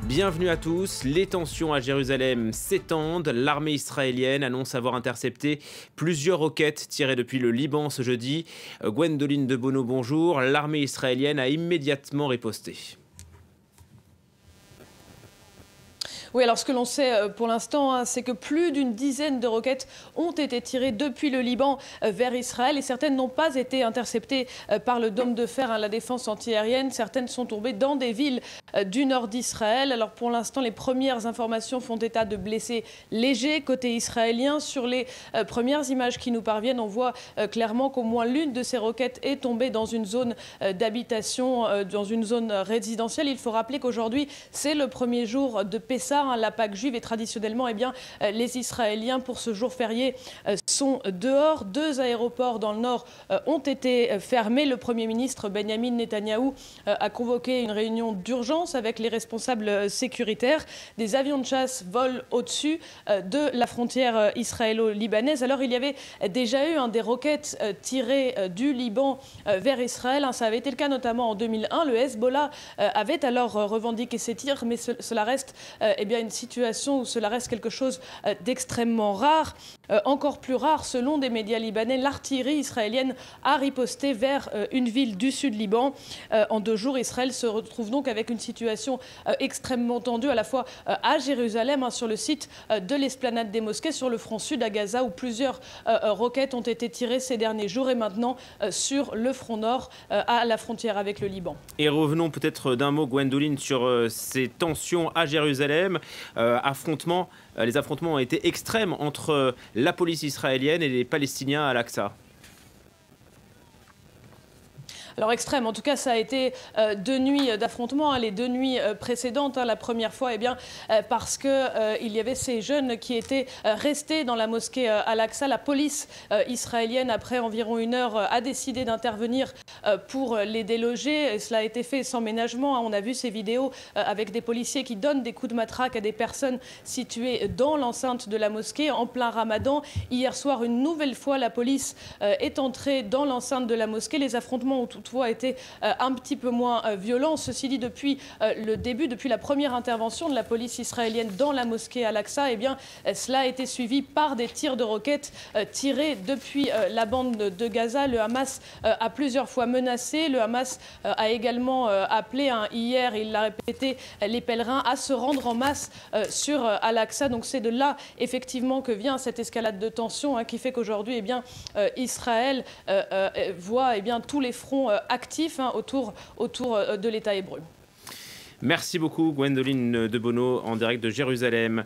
Bienvenue à tous. Les tensions à Jérusalem s'étendent. L'armée israélienne annonce avoir intercepté plusieurs roquettes tirées depuis le Liban ce jeudi. Gwendoline Debono, bonjour. L'armée israélienne a immédiatement riposté. Oui, alors ce que l'on sait pour l'instant, c'est que plus d'une dizaine de roquettes ont été tirées depuis le Liban vers Israël et certaines n'ont pas été interceptées par le dôme de fer, la défense antiaérienne. Certaines sont tombées dans des villes du nord d'Israël. Alors pour l'instant, les premières informations font état de blessés légers côté israélien. Sur les premières images qui nous parviennent, on voit clairement qu'au moins l'une de ces roquettes est tombée dans une zone d'habitation, dans une zone résidentielle. Il faut rappeler qu'aujourd'hui, c'est le premier jour de Pessah, la Pâque juive, et traditionnellement, les Israéliens, pour ce jour férié, sont dehors. 2 aéroports dans le nord ont été fermés. Le Premier ministre Benjamin Netanyahou a convoqué une réunion d'urgence avec les responsables sécuritaires. Des avions de chasse volent au-dessus de la frontière israélo-libanaise. Alors, il y avait déjà eu des roquettes tirées du Liban vers Israël. Ça avait été le cas notamment en 2001. Le Hezbollah avait alors revendiqué ces tirs, mais cela reste une situation où cela reste quelque chose d'extrêmement rare. Encore plus rare, selon des médias libanais, l'artillerie israélienne a riposté vers une ville du sud Liban. En 2 jours, Israël se retrouve donc avec une situation extrêmement tendue, à la fois à Jérusalem, sur le site de l'esplanade des mosquées, sur le front sud à Gaza, où plusieurs roquettes ont été tirées ces derniers jours, et maintenant sur le front nord, à la frontière avec le Liban. Et revenons peut-être d'un mot, Gwendoline, sur ces tensions à Jérusalem. Les affrontements ont été extrêmes entre la police israélienne et les Palestiniens à Al-Aqsa. Alors extrême, en tout cas, ça a été 2 nuits d'affrontement, les 2 nuits précédentes. La première fois, parce que il y avait ces jeunes qui étaient restés dans la mosquée Al-Aqsa. La police israélienne, après environ 1 heure, a décidé d'intervenir pour les déloger. Et cela a été fait sans ménagement. On a vu ces vidéos avec des policiers qui donnent des coups de matraque à des personnes situées dans l'enceinte de la mosquée en plein Ramadan. Hier soir, une nouvelle fois, la police est entrée dans l'enceinte de la mosquée. Les affrontements ont toutefois été un petit peu moins violents. Ceci dit, depuis le début, depuis la première intervention de la police israélienne dans la mosquée Al-Aqsa, cela a été suivi par des tirs de roquettes tirés depuis la bande de Gaza. Le Hamas a plusieurs fois menacé. Le Hamas a également appelé hier, il l'a répété, les pèlerins à se rendre en masse sur Al-Aqsa. Donc c'est de là effectivement que vient cette escalade de tension qui fait qu'aujourd'hui Israël voit tous les fronts actifs autour de l'État hébreu. Merci beaucoup Gwendoline Debono en direct de Jérusalem.